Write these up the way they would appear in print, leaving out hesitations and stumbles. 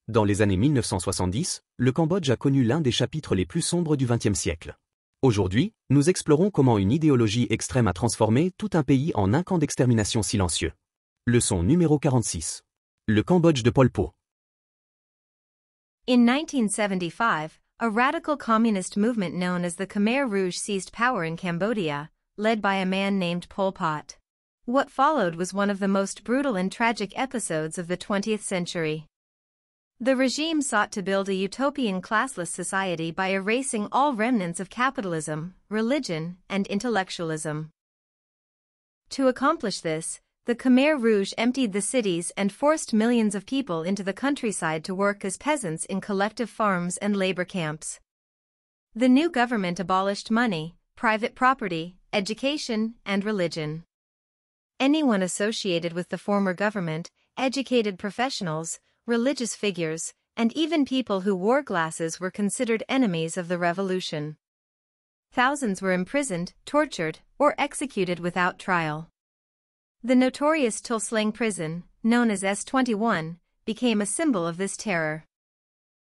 Dans les années 1970, le Cambodge a connu l'un des chapitres les plus sombres du XXe siècle. Aujourd'hui, nous explorons comment une idéologie extrême a transformé tout un pays en un camp d'extermination silencieux. Leçon numéro 46. Le Cambodge de Pol Pot. In 1975, a radical communist movement known as the Khmer Rouge seized power in Cambodia, led by a man named Pol Pot. What followed was one of the most brutal and tragic episodes of the 20th century. The regime sought to build a utopian classless society by erasing all remnants of capitalism, religion, and intellectualism. To accomplish this, the Khmer Rouge emptied the cities and forced millions of people into the countryside to work as peasants in collective farms and labor camps. The new government abolished money, private property, education, and religion. Anyone associated with the former government, educated professionals, religious figures, and even people who wore glasses were considered enemies of the revolution. Thousands were imprisoned, tortured, or executed without trial. The notorious Tuol Sleng prison, known as S21, became a symbol of this terror.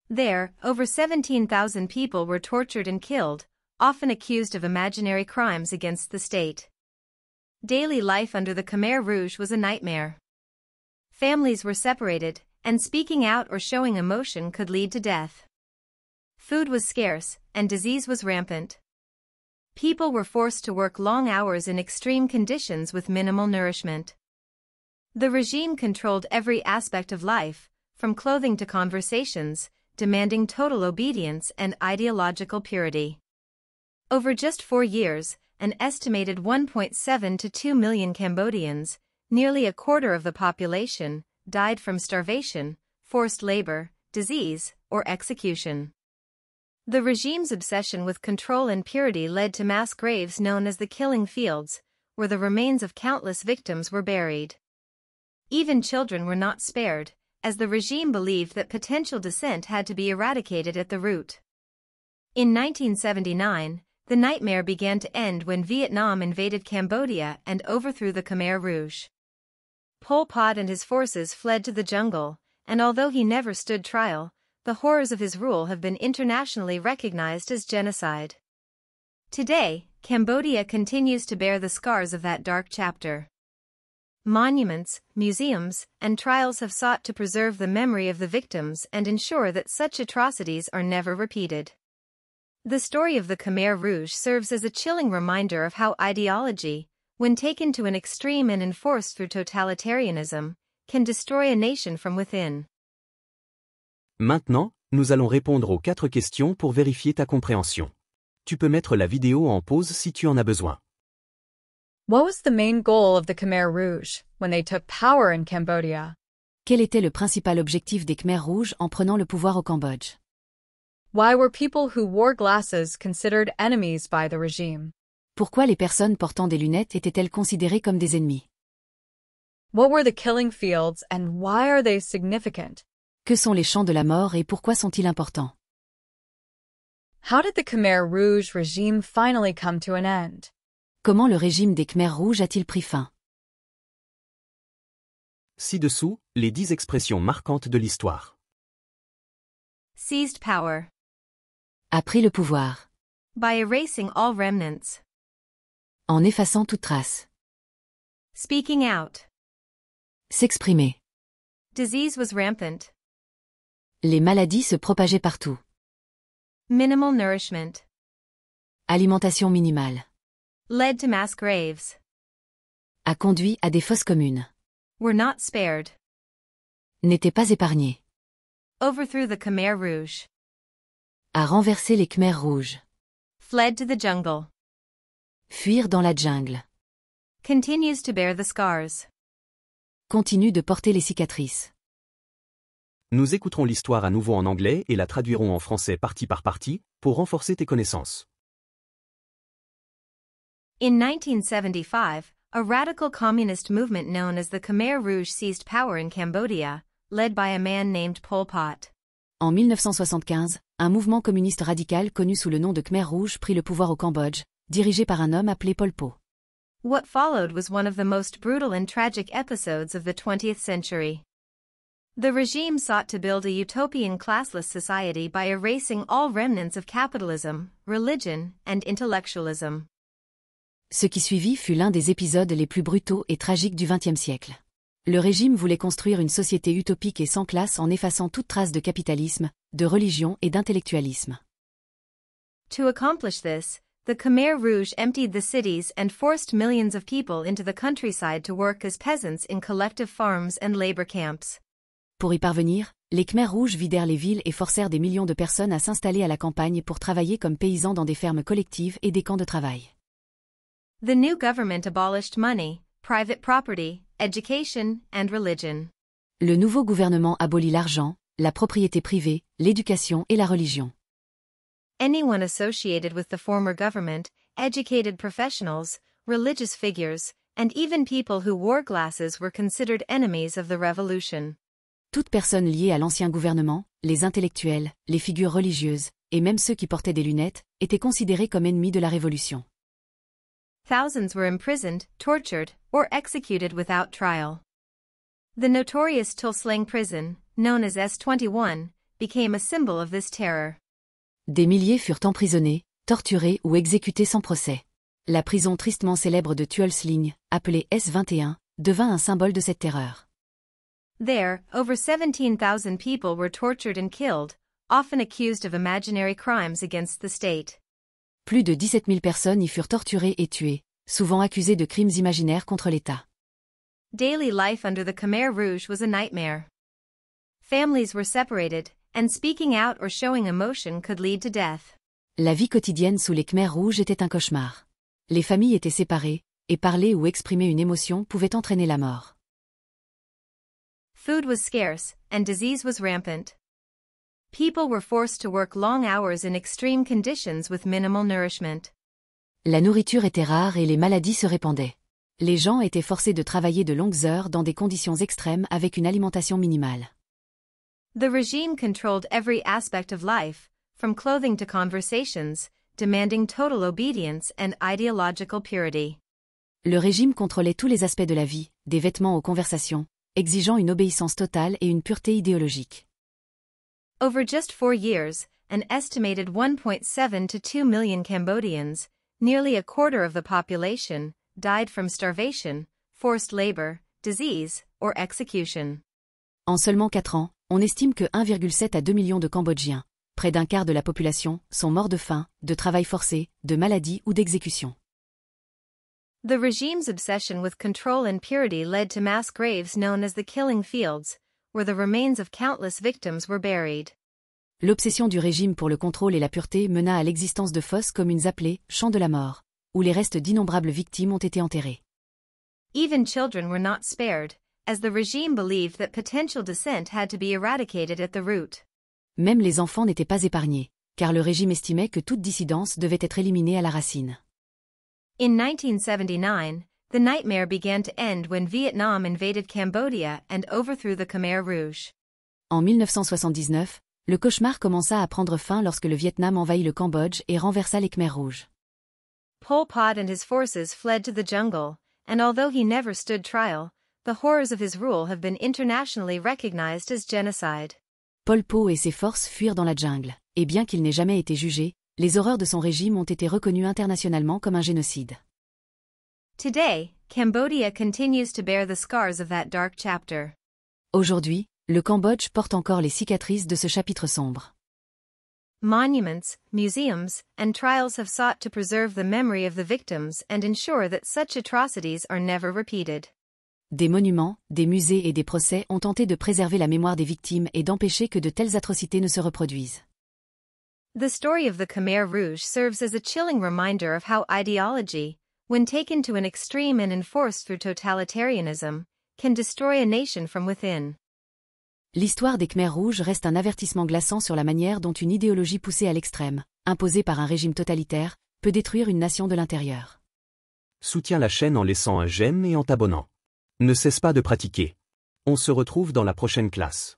There, over 17,000 people were tortured and killed, often accused of imaginary crimes against the state. Daily life under the Khmer Rouge was a nightmare. Families were separated, and speaking out or showing emotion could lead to death. Food was scarce, and disease was rampant. People were forced to work long hours in extreme conditions with minimal nourishment. The regime controlled every aspect of life, from clothing to conversations, demanding total obedience and ideological purity. Over just 4 years, an estimated 1.7 to 2 million Cambodians, nearly a quarter of the population, died from starvation, forced labor, disease, or execution. The regime's obsession with control and purity led to mass graves known as the killing fields, where the remains of countless victims were buried. Even children were not spared, as the regime believed that potential dissent had to be eradicated at the root. In 1979, the nightmare began to end when Vietnam invaded Cambodia and overthrew the Khmer Rouge. Pol Pot and his forces fled to the jungle, and although he never stood trial, the horrors of his rule have been internationally recognized as genocide. Today, Cambodia continues to bear the scars of that dark chapter. Monuments, museums, and trials have sought to preserve the memory of the victims and ensure that such atrocities are never repeated. The story of the Khmer Rouge serves as a chilling reminder of how ideology, when taken to an extreme and enforced through totalitarianism, can destroy a nation from within. Maintenant, nous allons répondre aux 4 questions pour vérifier ta compréhension. Tu peux mettre la vidéo en pause si tu en as besoin. What was the main goal of the Khmer Rouge when they took power in Cambodia? Quel était le principal objectif des Khmers rouges en prenant le pouvoir au Cambodge? Why were people who wore glasses considered enemies by the regime? Pourquoi les personnes portant des lunettes étaient-elles considérées comme des ennemis? What were the killing fields and why are they significant? Que sont les champs de la mort et pourquoi sont-ils importants? How did the Khmer Rouge regime finally come to an end? Comment le régime des Khmers rouges a-t-il pris fin? Ci-dessous, les 10 expressions marquantes de l'histoire. Seized power. A pris le pouvoir. By erasing all remnants. En effaçant toute trace. Speaking out. S'exprimer. Disease was rampant. Les maladies se propageaient partout. Minimal nourishment. Alimentation minimale. Led to mass graves. A conduit à des fosses communes. Were not spared. N'étaient pas épargnés. Overthrew the Khmer Rouge. A renversé les Khmers rouges. Fled to the jungle. Fuir dans la jungle. Continues to bear the scars. Continue de porter les cicatrices. Nous écouterons l'histoire à nouveau en anglais et la traduirons en français partie par partie, pour renforcer tes connaissances. In 1975, a radical communist movement known as the Khmer Rouge seized power in Cambodia, led by a man named Pol Pot. En 1975, un mouvement communiste radical connu sous le nom de Khmer Rouge prit le pouvoir au Cambodge, dirigé par un homme appelé Pol Pot. What followed was one of the most brutal and tragic episodes of the 20th century. The regime sought to build a utopian classless society by erasing all remnants of capitalism, religion, and intellectualism. Ce qui suivit fut l'un des épisodes les plus brutaux et tragiques du XXe siècle. Le régime voulait construire une société utopique et sans classe en effaçant toute trace de capitalisme, de religion et d'intellectualisme. To accomplish this, the Khmer Rouge emptied the cities and forced millions of people into the countryside to work as peasants in collective farms and labor camps. Pour y parvenir, les Khmers rouges vidèrent les villes et forcèrent des millions de personnes à s'installer à la campagne pour travailler comme paysans dans des fermes collectives et des camps de travail. The new government abolished money, private property, education, and religion. Le nouveau gouvernement abolit l'argent, la propriété privée, l'éducation et la religion. Anyone associated with the former government, educated professionals, religious figures, and even people who wore glasses were considered enemies of the revolution. Toute personne liée à l'ancien gouvernement, les intellectuels, les figures religieuses, et même ceux qui portaient des lunettes, étaient considérés comme ennemis de la révolution. Thousands were imprisoned, tortured, or executed without trial. The notorious Tuol Sleng prison, known as S21, became a symbol of this terror. Des milliers furent emprisonnés, torturés ou exécutés sans procès. La prison tristement célèbre de Tuol Sleng, appelée S21, devint un symbole de cette terreur. There, over 17,000 people were tortured and killed, often accused of imaginary crimes against the state. Plus de 17 000 personnes y furent torturées et tuées, souvent accusées de crimes imaginaires contre l'État. Daily life under the Khmer Rouge was a nightmare. Families were separated, and speaking out or showing emotion could lead to death. La vie quotidienne sous les Khmers rouges était un cauchemar. Les familles étaient séparées, et parler ou exprimer une émotion pouvait entraîner la mort. Food was scarce, and disease was rampant. People were forced to work long hours in extreme conditions with minimal nourishment. La nourriture était rare et les maladies se répandaient. Les gens étaient forcés de travailler de longues heures dans des conditions extrêmes avec une alimentation minimale. The regime controlled every aspect of life, from clothing to conversations, demanding total obedience and ideological purity. Le régime contrôlait tous les aspects de la vie, des vêtements aux conversations, exigeant une obéissance totale et une pureté idéologique. Over just 4 years, an estimated 1.7 to 2 million Cambodians, nearly a quarter of the population, died from starvation, forced labor, disease, or execution. En seulement 4 ans, on estime que 1,7 à 2 millions de Cambodgiens, près d'un quart de la population, sont morts de faim, de travail forcé, de maladie ou d'exécution. The regime's obsession with control and purity led to mass graves known as the killing fields, where the remains of countless victims were buried. L'obsession du régime pour le contrôle et la pureté mena à l'existence de fosses communes appelées « champs de la mort », où les restes d'innombrables victimes ont été enterrés. Even children were not spared, as the regime believed that potential dissent had to be eradicated at the root. Même les enfants n'étaient pas épargnés, car le régime estimait que toute dissidence devait être éliminée à la racine. In 1979, the nightmare began to end when Vietnam invaded Cambodia and overthrew the Khmer Rouge. En 1979, le cauchemar commença à prendre fin lorsque le Vietnam envahit le Cambodge et renversa les Khmers rouges. Pol Pot and his forces fled to the jungle, and although he never stood trial, the horrors of his rule have been internationally recognized as genocide. Pol Pot et ses forces fuirent dans la jungle, et bien qu'il n'ait jamais été jugé, les horreurs de son régime ont été reconnues internationalement comme un génocide. Today, Cambodia continues to bear the scars of that dark chapter. Aujourd'hui, le Cambodge porte encore les cicatrices de ce chapitre sombre. Monuments, museums, and trials have sought to preserve the memory of the victims and ensure that such atrocities are never repeated. Des monuments, des musées et des procès ont tenté de préserver la mémoire des victimes et d'empêcher que de telles atrocités ne se reproduisent. The story of the Khmer Rouge serves as a chilling reminder of how ideology, when taken to an extreme and enforced through totalitarianism, can destroy a nation from within. L'histoire des Khmers rouges reste un avertissement glaçant sur la manière dont une idéologie poussée à l'extrême, imposée par un régime totalitaire, peut détruire une nation de l'intérieur. Soutiens la chaîne en laissant un j'aime et en t'abonnant. Ne cesse pas de pratiquer. On se retrouve dans la prochaine classe.